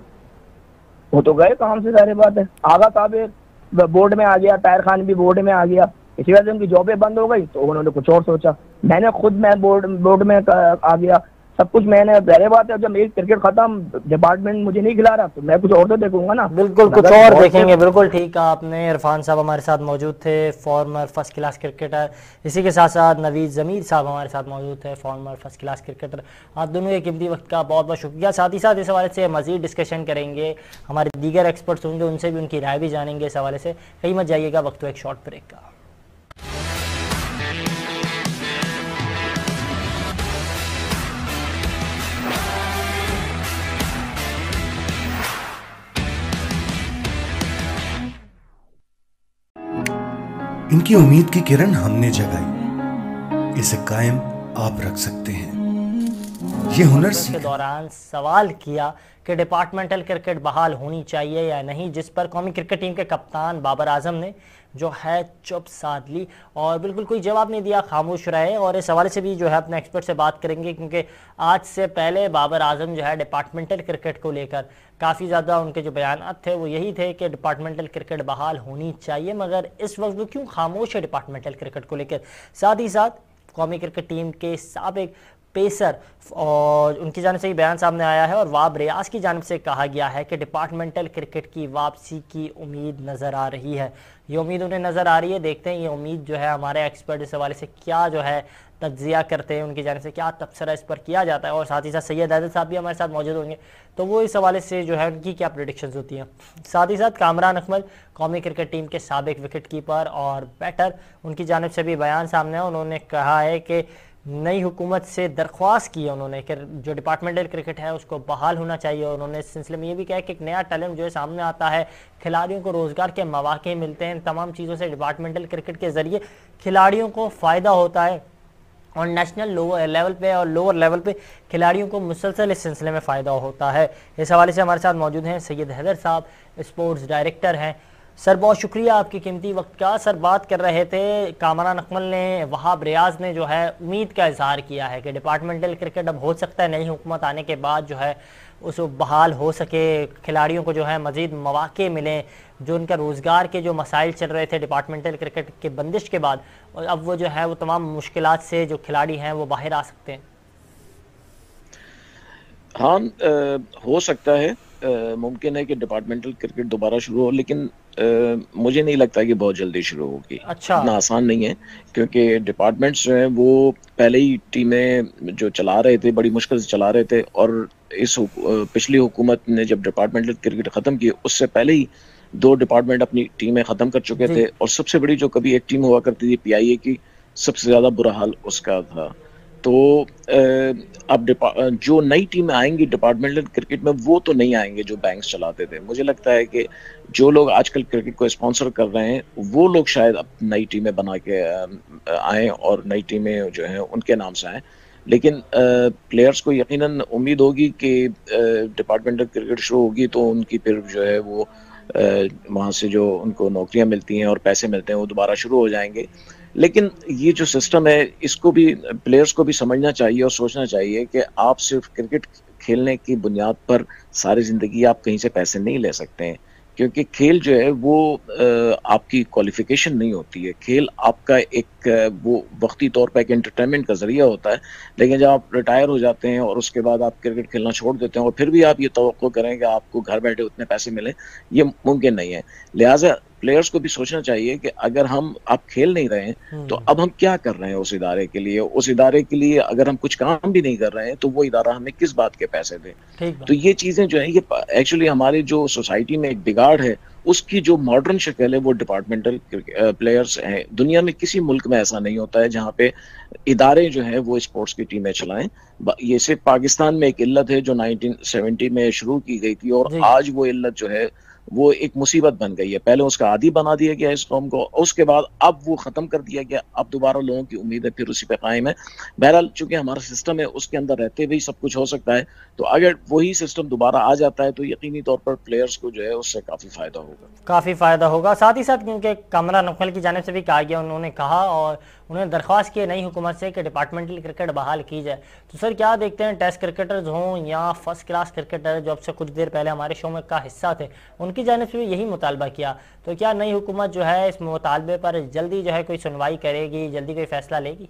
वो तो गए काम से, सारी बात है। आगा साहब बोर्ड में आ गया, ताहिर खान भी बोर्ड में आ गया, इसी वजह से उनकी जॉबें बंद हो गई। तो उन्होंने कुछ और सोचा, मैंने खुद मैं बोर्ड में आ गया, सब कुछ मैंने। पहले बात है, जब मेरी क्रिकेट खत्म, डिपार्टमेंट मुझे नहीं खिला रहा, तो मैं कुछ और तो देखूंगा ना। बिल्कुल, कुछ और देखेंगे। बिल्कुल ठीक कहा आपने। इरफान साहब हमारे साथ मौजूद थे, फॉर्मर फर्स्ट क्लास क्रिकेटर। इसी के साथ साथ नवीद ज़मीर साहब हमारे साथ मौजूद थे, फॉर्मर फर्स्ट क्लास क्रिकेटर। आप दोनों के कीमती वक्त का बहुत बहुत शुक्रिया। साथ ही साथ इस हवाले से मज़ीद डिस्कशन करेंगे, हमारे दीगर एक्सपर्ट्स होंगे, उनसे भी उनकी राय भी जानेंगे इस हवाले से। कहीं मत जाइएगा, वक्त तो एक शॉर्ट ब्रेक का। इनकी उम्मीद की किरण हमने जगाई, इसे कायम आप रख सकते हैं। ये हुनर के दौरान सवाल किया कि डिपार्टमेंटल क्रिकेट बहाल होनी चाहिए या नहीं, जिस पर कौमी क्रिकेट टीम के कप्तान बाबर आजम ने जो है चुप साध ली और बिल्कुल कोई जवाब नहीं दिया, खामोश रहे। और इस हवाले से भी जो है अपने एक्सपर्ट से बात करेंगे, क्योंकि आज से पहले बाबर आजम जो है डिपार्टमेंटल क्रिकेट को लेकर काफ़ी ज़्यादा उनके जो बयान थे वो यही थे कि डिपार्टमेंटल क्रिकेट बहाल होनी चाहिए, मगर इस वक्त वो क्यों खामोश है डिपार्टमेंटल क्रिकेट को लेकर। साथ ही साथ कौमी क्रिकेट टीम के साबिक पेसर और उनकी जानिब से ही बयान सामने आया है और वाब रियाज की जानिब से कहा गया है कि डिपार्टमेंटल क्रिकेट की वापसी की उम्मीद नज़र आ रही है। ये उम्मीद उन्हें नज़र आ रही है। देखते हैं ये उम्मीद जो है हमारे एक्सपर्ट इस हवाले से क्या जो है तज्जिया करते हैं, उनकी जानिब से क्या तबसरा इस पर किया जाता है, और साथ ही साथ सैयद हैदर साहब भी हमारे साथ मौजूद होंगे, तो वो इस हवाले से जो है उनकी क्या प्रेडिक्शंस होती हैं। साथ ही साथ कामरान अकमल कौमी क्रिकेट टीम के साबिक विकेट कीपर और बैटर, उनकी जानिब से भी बयान सामने है। उन्होंने कहा है कि नई हुकूमत से दरख्वास्त की है उन्होंने कि जो डिपार्टमेंटल क्रिकेट है उसको बहाल होना चाहिए। और उन्होंने इस सिलसिले में ये भी कहा कि एक नया टैलेंट जो है सामने आता है, खिलाड़ियों को रोज़गार के मौके मिलते हैं, तमाम चीज़ों से डिपार्टमेंटल क्रिकेट के ज़रिए खिलाड़ियों को फ़ायदा होता है और नेशनल लोअर लेवल पे और लोअर लेवल पे खिलाड़ियों को मुसलसल इस सिलसिले में फ़ायदा होता है। इस हवाले से हमारे साथ मौजूद हैं सैयद हैदर साहब, स्पोर्ट्स डायरेक्टर हैं। सर बहुत शुक्रिया आपकी कीमती वक्त का। सर बात कर रहे थे, कामरान अकमल ने, वहाब रियाज ने जो है उम्मीद का इजहार किया है कि डिपार्टमेंटल क्रिकेट अब हो सकता है नई हुकूमत आने के बाद जो है उस बहाल हो सके, खिलाड़ियों को जो है मज़ीद मौके मिलें, जो उनका रोज़गार के जो मसाइल चल रहे थे डिपार्टमेंटल क्रिकेट के बंदिश के बाद, और अब वो जो है वो तमाम मुश्किलात से जो खिलाड़ी हैं वो बाहर आ सकते हैं। हाँ, हो सकता है, मुमकिन है कि डिपार्टमेंटल क्रिकेट दोबारा शुरू हो, लेकिन मुझे नहीं लगता कि बहुत जल्दी शुरू होगी। अच्छा, इतना आसान नहीं है, क्योंकि डिपार्टमेंट्स जो हैं वो पहले ही टीमें जो चला रहे थे बड़ी मुश्किल से चला रहे थे, और इस पिछली हुकूमत ने जब डिपार्टमेंटल क्रिकेट ख़त्म की उससे पहले ही 2 डिपार्टमेंट अपनी टीमें ख़त्म कर चुके थे। और सबसे बड़ी जो कभी एक टीम हुआ करती थी PIA की, सबसे ज़्यादा बुरा हाल उसका था। तो अब जो नई टीमें आएंगी डिपार्टमेंटल क्रिकेट में, वो तो नहीं आएंगे जो बैंक्स चलाते थे। मुझे लगता है कि जो लोग आजकल क्रिकेट को स्पॉन्सर कर रहे हैं वो लोग शायद अब नई टीमें बना के आएँ और नई टीमें जो हैं उनके नाम से आएँ। लेकिन प्लेयर्स को यकीनन उम्मीद होगी कि डिपार्टमेंटल क्रिकेट शुरू होगी तो उनकी फिर जो है वो वहाँ से जो उनको नौकरियां मिलती हैं और पैसे मिलते हैं वो दोबारा शुरू हो जाएंगे। लेकिन ये जो सिस्टम है इसको भी प्लेयर्स को भी समझना चाहिए और सोचना चाहिए कि आप सिर्फ क्रिकेट खेलने की बुनियाद पर सारी ज़िंदगी आप कहीं से पैसे नहीं ले सकते हैं, क्योंकि खेल जो है वो आपकी क्वालिफिकेशन नहीं होती है। खेल आपका एक वो वक्ती तौर पर एक एंटरटेनमेंट का जरिया होता है, लेकिन जब आप रिटायर हो जाते हैं और उसके बाद आप क्रिकेट खेलना छोड़ देते हैं और फिर भी आप ये तवक्को करें कि आपको घर बैठे उतने पैसे मिले, ये मुमकिन नहीं है। लिहाजा प्लेयर्स को भी सोचना चाहिए कि अगर आप खेल नहीं रहे हैं तो अब हम क्या कर रहे हैं उस इदारे के लिए। उस इदारे के लिए अगर हम कुछ काम भी नहीं कर रहे हैं तो वो इदारा हमें किस बात के पैसे दे। तो ये चीजें जो है ये एक्चुअली हमारी जो सोसाइटी में एक बिगाड़ है उसकी जो मॉडर्न शक्ल है वो डिपार्टमेंटल प्लेयर्स हैं। दुनिया में किसी मुल्क में ऐसा नहीं होता है जहाँ पे इदारे जो हैं वो स्पोर्ट्स की टीमें चलाएं। ये सिर्फ पाकिस्तान में एक इल्लत है जो 1970 में शुरू की गई थी और आज वो इल्लत जो है वो एक मुसीबत बन गई है। पहले उसका आदी बना दिया गया इस कौम को, उसके बाद अब वो ख़त्म कर दिया गया। अब दोबारा लोगों की उम्मीदें फिर उसी पे कायम है। बहरहाल चूंकि हमारा सिस्टम है उसके अंदर रहते हुए सब कुछ हो सकता है, तो अगर वही सिस्टम दोबारा आ जाता है तो यकीनी तौर पर प्लेयर्स को जो है उससे काफ़ी फ़ायदा होगा, काफ़ी फ़ायदा होगा। साथ ही साथ क्योंकि कामरान अकमल की जानिब से भी कहा गया, उन्होंने कहा और उन्होंने दरख्वास्त की नई हुकूमत से कि डिपार्टमेंटल क्रिकेट बहाल की जाए। तो सर क्या देखते हैं, टेस्ट क्रिकेटर्स हों या फर्स्ट क्लास क्रिकेटर जो अब से कुछ देर पहले हमारे शो में का हिस्सा थे, उनकी जानिब से भी यही मुतालबा किया, तो क्या नई हुकूमत जो है इस मुतालबे पर जल्दी जो है कोई सुनवाई करेगी, जल्दी कोई फैसला लेगी?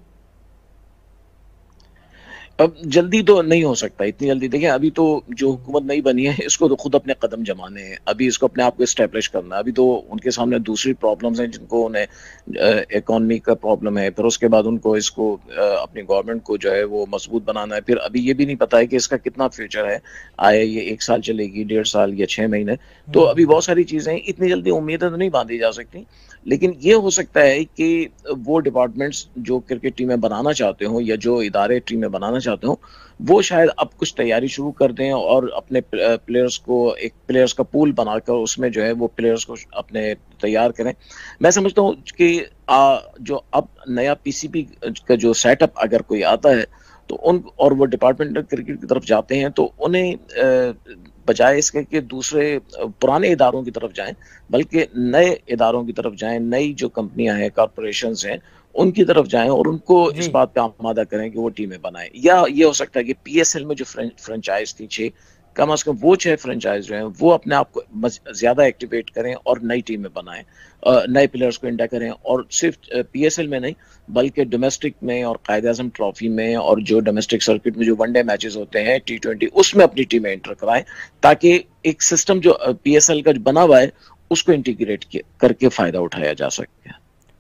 अब जल्दी तो नहीं हो सकता, इतनी जल्दी। देखिए अभी तो जो हुकूमत नहीं बनी है इसको तो खुद अपने कदम जमाने हैं, अभी इसको अपने आप को इस्टेब्लिश करना है। अभी तो उनके सामने दूसरी प्रॉब्लम्स हैं जिनको उन्हें इकॉनमी का प्रॉब्लम है, फिर उसके बाद उनको इसको अपनी गवर्नमेंट को जो है वो मजबूत बनाना है। फिर अभी ये भी नहीं पता है कि इसका कितना फ्यूचर है, आए ये 1 साल चलेगी, 1.5 साल या 6 महीने। तो अभी बहुत सारी चीज़ें, इतनी जल्दी उम्मीदें तो नहीं बांधी जा सकती। लेकिन ये हो सकता है कि वो डिपार्टमेंट्स जो क्रिकेट टीमें बनाना चाहते हो या जो इदारे टीमें बनाना चाहते हो वो शायद अब कुछ तैयारी शुरू कर दें और अपने प्लेयर्स को एक प्लेयर्स का पूल बनाकर उसमें जो है वो प्लेयर्स को अपने तैयार करें। मैं समझता हूँ कि जो अब नया PCB का जो सेटअप अगर कोई आता है तो और वो डिपार्टमेंटल क्रिकेट की तरफ जाते हैं तो उन्हें बजाय इसके कि दूसरे पुराने इदारों की तरफ जाएं, बल्कि नए इदारों की तरफ जाएं, नई जो कंपनियां हैं, कॉर्पोरेशंस हैं, उनकी तरफ जाएं और उनको इस बात पे आमादा करें कि वो टीमें बनाएं। या ये हो सकता है कि PSL में जो फ्रेंचाइज थी 6, कम अज कम वो 6 फ्रेंचाइज जो हैं वो अपने आप को ज्यादा एक्टिवेट करें और नई टीमें बनाएं, नए प्लेयर्स को इंडा करें। और सिर्फ PSL में नहीं बल्कि डोमेस्टिक में और कायद-ए-आज़म ट्रॉफी में और जो डोमेस्टिक सर्किट में जो वनडे मैचेस होते हैं T20 उसमें अपनी टीमें एंटर कराएं, ताकि एक सिस्टम जो PSL का बना हुआ है उसको इंटीग्रेट करके फायदा उठाया जा सके।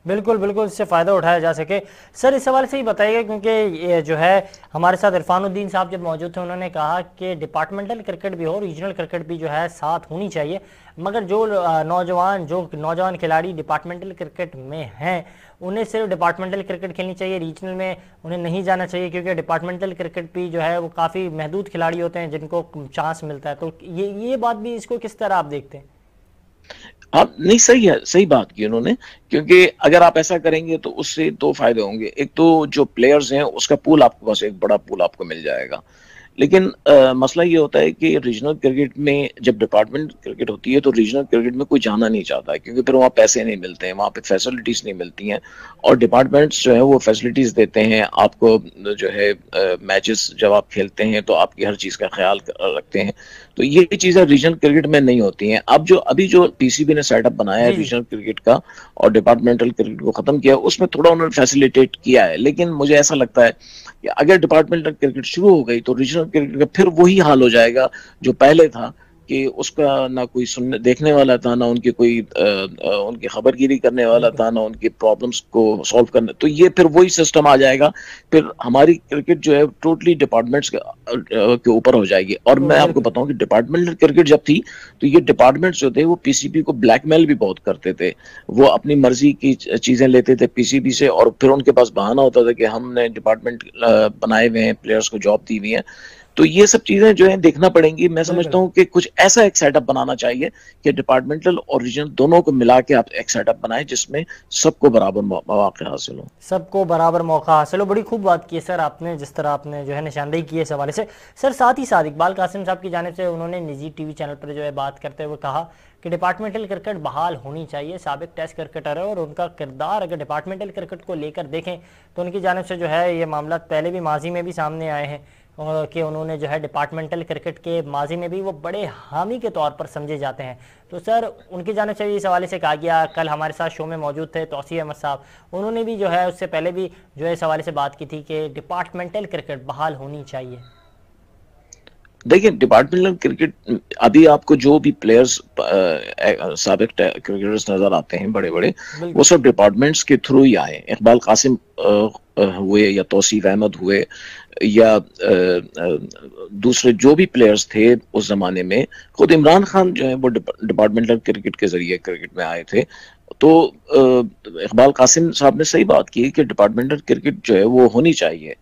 बिल्कुल बिल्कुल, इससे फ़ायदा उठाया जा सके। सर इस हवाले से ही बताइएगा, क्योंकि ये जो है हमारे साथ इरफानुद्दीन साहब जब मौजूद थे, उन्होंने कहा कि डिपार्टमेंटल क्रिकेट भी हो, रीजनल क्रिकेट भी जो है साथ होनी चाहिए, मगर जो नौजवान खिलाड़ी डिपार्टमेंटल क्रिकेट में हैं उन्हें सिर्फ डिपार्टमेंटल क्रिकेट खेलनी चाहिए, रीजनल में उन्हें नहीं जाना चाहिए, क्योंकि डिपार्टमेंटल क्रिकेट भी जो है वो काफ़ी महदूद खिलाड़ी होते हैं जिनको चांस मिलता है। तो ये बात भी, इसको किस तरह आप देखते हैं? आप नहीं, सही है, सही बात की उन्होंने, क्योंकि अगर आप ऐसा करेंगे तो उससे दो फायदे होंगे। एक तो जो प्लेयर्स हैं उसका पूल आपके पास, एक बड़ा पूल आपको मिल जाएगा। लेकिन मसला ये होता है कि रीजनल क्रिकेट में जब डिपार्टमेंट क्रिकेट होती है तो रीजनल क्रिकेट में कोई जाना नहीं चाहता है, क्योंकि फिर वहाँ पैसे नहीं मिलते हैं, वहाँ पे फैसिलिटीज नहीं मिलती हैं, और डिपार्टमेंट्स जो है वो फैसिलिटीज देते हैं आपको, जो है मैचेस जब आप खेलते हैं तो आपकी हर चीज़ का ख्याल रखते हैं। तो ये चीज़ें रीजनल क्रिकेट में नहीं होती हैं। अब जो अभी जो पीसीबी ने सेटअप बनाया है रीजनल क्रिकेट का और डिपार्टमेंटल क्रिकेट को खत्म किया, उसमें थोड़ा उन्होंने फैसिलिटेट किया है, लेकिन मुझे ऐसा लगता है कि अगर डिपार्टमेंटल क्रिकेट शुरू हो गई तो रीजनल क्रिकेट का फिर वही हाल हो जाएगा जो पहले था, कि उसका ना कोई सुनने देखने वाला था, ना उनकी कोई उनकी खबरगिरी करने वाला था, ना उनकी प्रॉब्लम्स को सॉल्व करने। तो ये फिर वही सिस्टम आ जाएगा, फिर हमारी क्रिकेट जो है टोटली डिपार्टमेंट्स के ऊपर हो जाएगी। और मैं आपको बताऊं कि डिपार्टमेंटल क्रिकेट जब थी तो ये डिपार्टमेंट्स जो थे वो पीसीबी को ब्लैकमेल भी बहुत करते थे, वो अपनी मर्जी की चीजें लेते थे पीसीबी से, और फिर उनके पास बहाना होता था कि हमने डिपार्टमेंट बनाए हुए हैं, प्लेयर्स को जॉब दी हुई है। तो ये सब चीजें जो है देखना पड़ेंगी। मैं समझता हूँ कि कुछ ऐसा एक सेटअप बनाना चाहिए कि डिपार्टमेंटल और रीजनल दोनों को मिला के आप एक सेटअप बनाएं जिसमें सबको बराबर मौके हासिल हो, सबको बराबर मौका हासिल हो। बड़ी खूब बात की है सर आपने, जिस तरह आपने जो है निशानदेही की है इस हवाले से। सर साथ ही साथ इकबाल कासिम साहब की जानिब से उन्होंने निजी टीवी चैनल पर जो है बात करते हुए कहा कि डिपार्टमेंटल क्रिकेट बहाल होनी चाहिए। साबिक टेस्ट क्रिकेटर है और उनका किरदार अगर डिपार्टमेंटल क्रिकेट को लेकर देखें तो उनकी जानिब से जो है ये मामला पहले भी माजी में भी सामने आए हैं कि उन्होंने जो है डिपार्टमेंटल क्रिकेट के माजी में भी वो बड़े हामी के तौर पर समझे जाते हैं। तो सर उनकी जानिब से इस हवाले से कहा गया, कल हमारे साथ शो में मौजूद थे तौसीफ अहमद साहब, उन्होंने भी जो है उससे पहले भी जो है इस हवाले से बात की थी कि डिपार्टमेंटल क्रिकेट बहाल होनी चाहिए। देखिए डिपार्टमेंटल क्रिकेट, अभी आपको जो भी प्लेयर्स साबिक क्रिकेटर्स नजर आते हैं बड़े बड़े, वो सब डिपार्टमेंट्स के थ्रू ही आए। इकबाल कासिम हुए या तौसीफ अहमद हुए या दूसरे जो भी प्लेयर्स थे उस जमाने में, खुद इमरान खान जो है वो डिपार्टमेंटल क्रिकेट के जरिए क्रिकेट में आए थे। तो इकबाल कासिम साहब ने सही बात की कि डिपार्टमेंटल क्रिकेट जो है वो होनी चाहिए,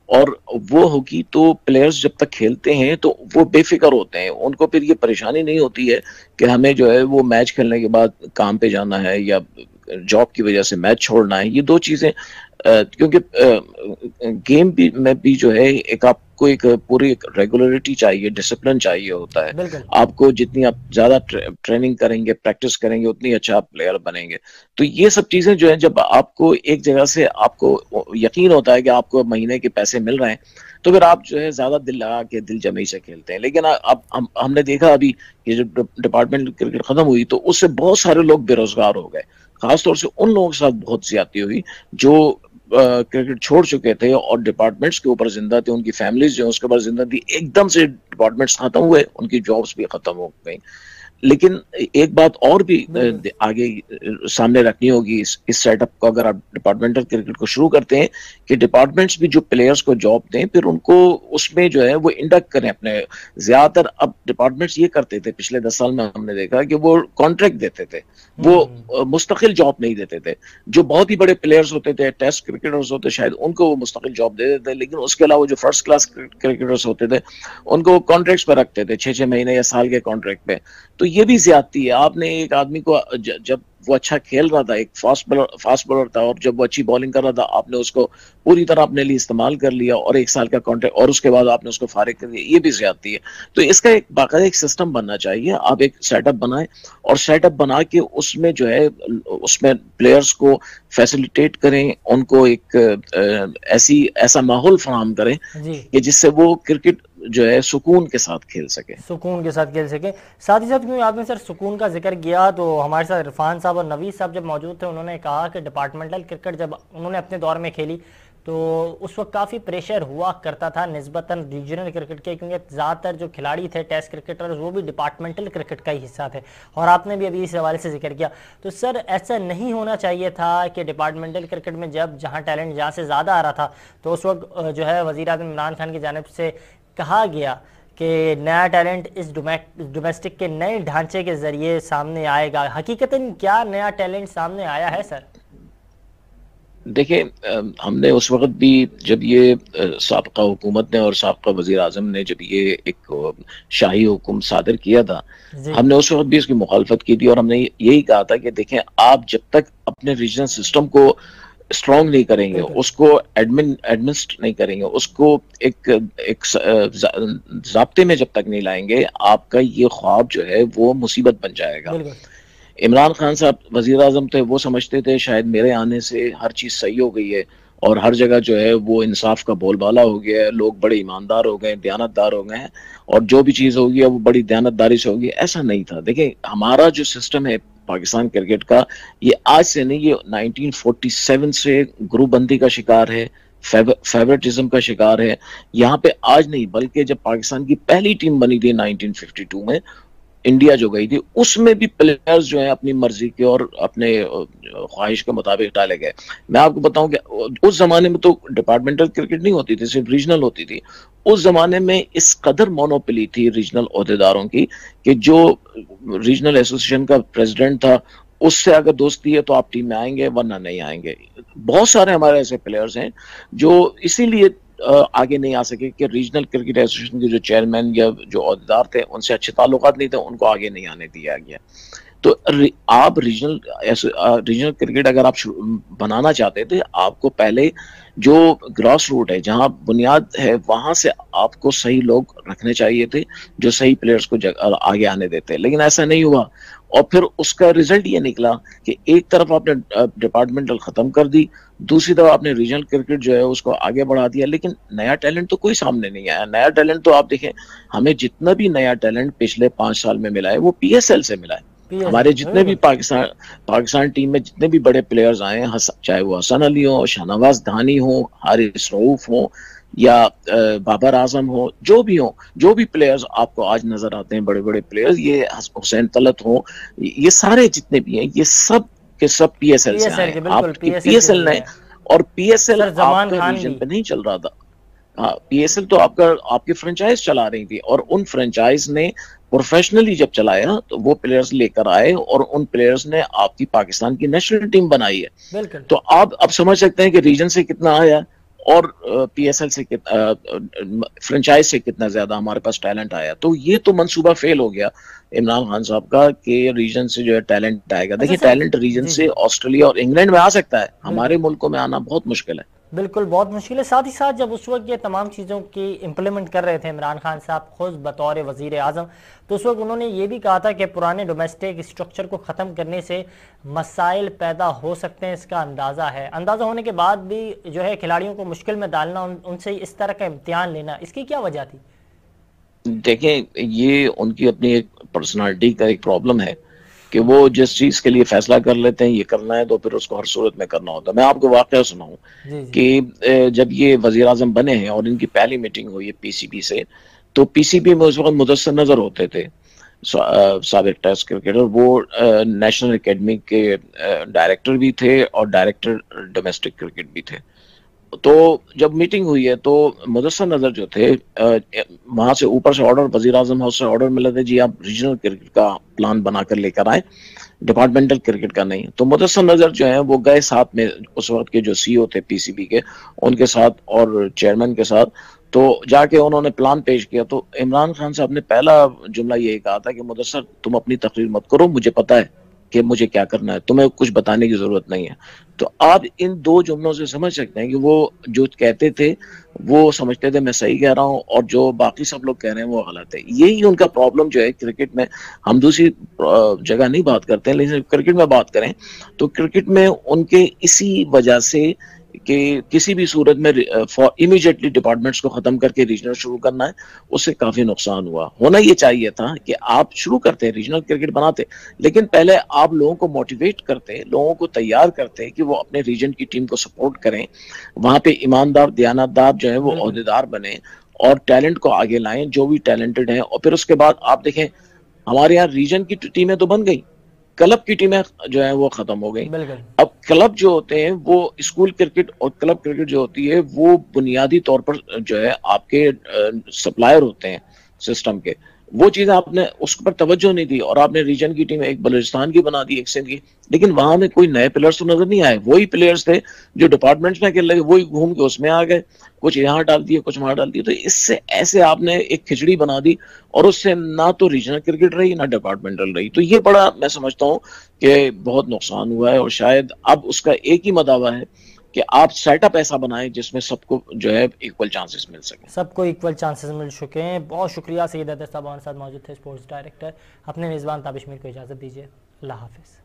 और वो होगी तो प्लेयर्स जब तक खेलते हैं तो वो बेफिक्र होते हैं, उनको फिर ये परेशानी नहीं होती है कि हमें जो है वो मैच खेलने के बाद काम पे जाना है या जॉब की वजह से मैच छोड़ना है। ये दो चीजें, क्योंकि गेम भी में भी जो है एक आपको एक पूरी रेगुलरिटी चाहिए, डिसिप्लिन चाहिए होता है। आपको जितनी आप ज्यादा ट्रेनिंग करेंगे, प्रैक्टिस करेंगे, उतनी अच्छा प्लेयर बनेंगे। तो ये सब चीजें जो है, जब आपको एक जगह से आपको यकीन होता है कि आपको महीने के पैसे मिल रहे हैं, तो फिर आप जो है ज्यादा दिल लगा के दिल जमी से खेलते हैं। लेकिन अब हमने देखा अभी ये जब डिपार्टमेंट क्रिकेट खत्म हुई तो उससे बहुत सारे लोग बेरोजगार हो गए, खासतौर से उन लोगों के साथ बहुत ज्यादती हुई जो क्रिकेट छोड़ चुके थे और डिपार्टमेंट्स के ऊपर जिंदा थे, उनकी फैमिलीज जो उसके ऊपर जिंदा थी, एकदम से डिपार्टमेंट्स खत्म हुए, उनकी जॉब्स भी खत्म हो गई। लेकिन एक बात और भी आगे सामने रखनी होगी इस सेटअप को, अगर आप डिपार्टमेंटल क्रिकेट को शुरू करते हैं कि डिपार्टमेंट्स भी जो प्लेयर्स को जॉब दें, फिर उनको उसमें जो है वो इंडक्ट करें अपने। ज्यादातर अब डिपार्टमेंट्स ये करते थे, पिछले 10 साल में हमने देखा कि वो कॉन्ट्रैक्ट देते थे, वो मुस्तकिल जॉब नहीं देते थे। जो बहुत ही बड़े प्लेयर्स होते थे, टेस्ट क्रिकेटर्स होते शायद, उनको वो मुस्तकिल जॉब दे देते, लेकिन उसके अलावा जो फर्स्ट क्लास क्रिकेटर्स होते थे उनको कॉन्ट्रैक्ट्स पर रखते थे, 6-6 महीने या साल के कॉन्ट्रैक्ट पे। तो ये भी ज्यादती है। आपने एक आदमी को जब वो अच्छा खेल रहा था, एक फास्ट बॉलर था, और जब वो अच्छी बॉलिंग कर रहा था, आपने उसको पूरी तरह अपने लिए इस्तेमाल कर लिया और 1 साल का कॉन्ट्रैक्ट, और उसके बाद आपने उसको फारिग कर दिया, ये भी ज्यादती है। तो इसका एक बाकायदा एक सिस्टम बनना चाहिए। आप एक सेटअप बनाएं और सेटअप बना के उसमें जो है उसमें प्लेयर्स को फैसिलिटेट करें, उनको एक ऐसा माहौल फराहम करें कि जिससे वो क्रिकेट जो है सुकून के साथ खेल सके, साथ ही साथ क्योंकि आपने सर सुकून का जिक्र किया, तो हमारे साथ इरफान साहब और नवीद साहब जब मौजूद थे, उन्होंने कहा कि डिपार्टमेंटल क्रिकेट जब उन्होंने अपने दौर में खेली तो उस वक्त काफ़ी प्रेशर हुआ करता था निस्बतन रीजनल क्रिकेट के, क्योंकि ज़्यादातर जो खिलाड़ी थे टेस्ट क्रिकेटर्स वो भी डिपार्टमेंटल क्रिकेट का ही हिस्सा थे। और आपने भी अभी इस हवाले से जिक्र किया, तो सर ऐसा नहीं होना चाहिए था कि डिपार्टमेंटल क्रिकेट में जब जहाँ टैलेंट जहाँ से ज़्यादा आ रहा था तो उस वक्त जो है वज़ीर आज़म इमरान खान की जानिब से कहा गया कि नया टैलेंट इस डोमेस्टिक के नए ढांचे के ज़रिए सामने आएगा। हकीकतन क्या नया टैलेंट सामने आया है सर? देखिए, हमने उस वक्त भी जब ये साबका हुकूमत ने और साबका वज़ीर आज़म ने जब ये एक शाही हुक्म सादर किया था, हमने उस वक्त भी इसकी मुखालफत की थी और हमने यही कहा था कि देखें, आप जब तक अपने रीजनल सिस्टम को स्ट्रॉन्ग नहीं करेंगे, उसको एडमिनिस्ट्रेट नहीं करेंगे, उसको एक ज़ाब्ते में जब तक नहीं लाएंगे, आपका ये ख्वाब जो है वो मुसीबत बन जाएगा। इमरान खान साहब वजीर आजम थे, वो समझते थे शायद मेरे आने से हर चीज़ सही हो गई है और हर जगह जो है वो इंसाफ का बोलबाला हो गया है, लोग बड़े ईमानदार हो गए, दयानतदार हो गए हैं और जो भी चीज़ होगी वो बड़ी दयानतदारी से होगी। ऐसा नहीं था। देखिए, हमारा जो सिस्टम है पाकिस्तान क्रिकेट का, ये आज से नहीं, ये 1947 से ग्रुपबंदी का शिकार है, फेवरेटिज्म का शिकार है। यहाँ पे आज नहीं, बल्कि जब पाकिस्तान की पहली टीम बनी थी 1952 में, इंडिया जो गई थी, उसमें भी प्लेयर्स जो हैं अपनी मर्जी के और अपने ख्वाहिश के मुताबिक डाले गए। मैं आपको बताऊं कि उस जमाने में तो डिपार्टमेंटल क्रिकेट नहीं होती थी, सिर्फ रीजनल होती थी। उस जमाने में इस कदर मोनोपोली थी रीजनल ओहदेदारों की कि जो रीजनल एसोसिएशन का प्रेसिडेंट था, उससे अगर दोस्ती है तो आप टीम में आएंगे, वरना नहीं आएंगे। बहुत सारे हमारे ऐसे प्लेयर्स हैं जो इसीलिए आगे नहीं आ सके कि रीजनल क्रिकेट एसोसिएशन के जो चेयरमैन या जो ओहदेदार थे उनसे अच्छे ताल्लुकात नहीं थे, उनको आगे नहीं आने दिया गया। तो आप रीजनल क्रिकेट अगर आप बनाना चाहते थे, आपको पहले जो ग्रास रूट है, जहां बुनियाद है, वहां से आपको सही लोग रखने चाहिए थे जो सही प्लेयर्स को आगे आने देते, लेकिन ऐसा नहीं हुआ। और फिर उसका रिजल्ट ये निकला कि एक तरफ आपने डिपार्टमेंटल खत्म कर दी, दूसरी तरफ आपने रीजनल क्रिकेट जो है उसको आगे बढ़ा दिया, लेकिन नया टैलेंट तो कोई सामने नहीं आया। नया टैलेंट तो आप देखें, हमें जितना भी नया टैलेंट पिछले 5 साल में मिला है वो PSL से मिला है। हमारे जितने भी पाकिस्तान टीम में जितने भी बड़े प्लेयर्स आए हैं, चाहे वो हसन अली हो, शाहनवाज धानी हो, हारिस रऊफ हो या बाबर आजम हो, जो भी प्लेयर्स आपको आज नजर आते हैं, बड़े बड़े प्लेयर्स, ये हुसैन तलत हो, ये सारे जितने भी हैं, ये सब के सब PSL से आए। आपकी PSL ने, और PSL आपका रीजन पे नहीं चल रहा था। हाँ, PSL तो आपकी फ्रेंचाइज चला रही थी और उन फ्रेंचाइज ने प्रोफेशनली जब चलाया तो वो प्लेयर्स लेकर आए और उन प्लेयर्स ने आपकी पाकिस्तान की नेशनल टीम बनाई है। तो आप अब समझ सकते हैं कि रीजन से कितना आया और PSL से फ्रेंचाइज से कितना ज्यादा हमारे पास टैलेंट आया। तो ये तो मंसूबा फेल हो गया इमरान खान साहब का कि रीजन से जो है टैलेंट आएगा। देखिए, टैलेंट रीजन से ऑस्ट्रेलिया और इंग्लैंड में आ सकता है, हमारे मुल्कों में आना बहुत मुश्किल है। बिल्कुल, बहुत मुश्किल है। साथ ही साथ जब उस वक्त ये तमाम चीज़ों की इम्प्लीमेंट कर रहे थे इमरान खान साहब खुद बतौर वज़ीर आज़म, तो उस वक्त उन्होंने ये भी कहा था कि पुराने डोमेस्टिक स्ट्रक्चर को ख़त्म करने से मसाइल पैदा हो सकते हैं। इसका अंदाज़ा है, अंदाज़ा होने के बाद भी जो है खिलाड़ियों को मुश्किल में डालना, उनसे इस तरह का इम्तिहान लेना, इसकी क्या वजह थी? देखें, ये उनकी अपनी एक पर्सनालिटी का एक प्रॉब्लम है कि वो जिस चीज के लिए फैसला कर लेते हैं, ये करना है तो फिर उसको हर सूरत में करना होता है। मैं आपको वाकया सुनाऊं कि जब ये वजीर आजम बने हैं और इनकी पहली मीटिंग हुई है PCB से, तो PCB में उस वक्त मुदस्सर नजर होते थे साबिक टेस्ट क्रिकेटर, वो नेशनल एकेडमी के डायरेक्टर भी थे और डायरेक्टर डोमेस्टिक क्रिकेट भी थे। तो जब मीटिंग हुई है तो मुदस्सर नजर जो थे, वहां से ऊपर से ऑर्डर, वजीर आजम हाउस से ऑर्डर मिला था, जी आप रीजनल क्रिकेट का प्लान बनाकर लेकर आए, डिपार्टमेंटल क्रिकेट का नहीं। तो मुदस्सर नजर जो है वो गए साथ में उस वक्त के जो CEO थे PCB के, उनके साथ और चेयरमैन के साथ। तो जाके उन्होंने प्लान पेश किया तो इमरान खान साहब ने पहला जुमला यही कहा था कि मुदस्सर, तुम अपनी तकरीर मत करो, मुझे पता है कि मुझे क्या करना है, तुम्हें कुछ बताने की जरूरत नहीं है। तो आप इन 2 जुमलों से समझ सकते हैं कि वो जो कहते थे वो समझते थे मैं सही कह रहा हूं और जो बाकी सब लोग कह रहे हैं वो गलत है। यही उनका प्रॉब्लम जो है क्रिकेट में। हम दूसरी जगह नहीं बात करते हैं, लेकिन क्रिकेट में बात करें तो क्रिकेट में उनके इसी वजह से कि किसी भी सूरत में इमीडिएटली डिपार्टमेंट्स को खत्म करके रीजनल शुरू करना है, उससे काफी नुकसान हुआ। होना ये चाहिए था कि आप शुरू करते, रीजनल क्रिकेट बनाते, लेकिन पहले आप लोगों को मोटिवेट करते, लोगों को तैयार करते कि वो अपने रीजन की टीम को सपोर्ट करें, वहां पे ईमानदार दयानतदार जो है वो ओहदेदार बने और टैलेंट को आगे लाएं जो भी टैलेंटेड है। और फिर उसके बाद आप देखें हमारे यहाँ रीजन की टीमें तो बन गई, क्लब की टीमें जो है वो खत्म हो गई। अब क्लब जो होते हैं वो स्कूल क्रिकेट और क्लब क्रिकेट जो होती है वो बुनियादी तौर पर जो है आपके सप्लायर होते हैं सिस्टम के, वो चीज आपने उस पर तवज्जो नहीं दी और आपने रीजन की टीम एक बलूचिस्तान की बना दी, एक सिंध की, लेकिन वहां में कोई नए प्लेयर्स तो नजर नहीं आए। वही प्लेयर्स थे जो डिपार्टमेंट्स में खेल रहे, वही घूम के उसमें आ गए, कुछ यहाँ डाल दिए कुछ वहां डाल दिए। तो इससे ऐसे आपने एक खिचड़ी बना दी और उससे ना तो रीजनल क्रिकेट रही ना डिपार्टमेंटल रही। तो ये बड़ा मैं समझता हूँ कि बहुत नुकसान हुआ है और शायद अब उसका एक ही मदावा है कि आप सेटअप ऐसा बनाएं जिसमें सबको जो है इक्वल चांसेस मिल सके, सबको इक्वल चांसेस मिल चुके हैं। बहुत शुक्रिया सईद अदर साहब हमारे साथ मौजूद थे, स्पोर्ट्स डायरेक्टर। अपने मेज़बान ताबिश मीर को इजाज़त दीजिए, अल्लाह हाफिज़।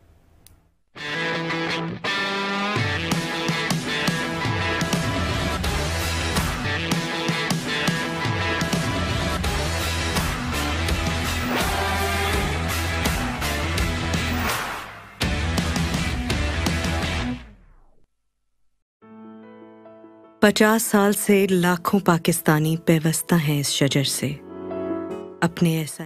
50 साल से लाखों पाकिस्तानी पेवस्ता हैं इस शजर से। अपने ऐसा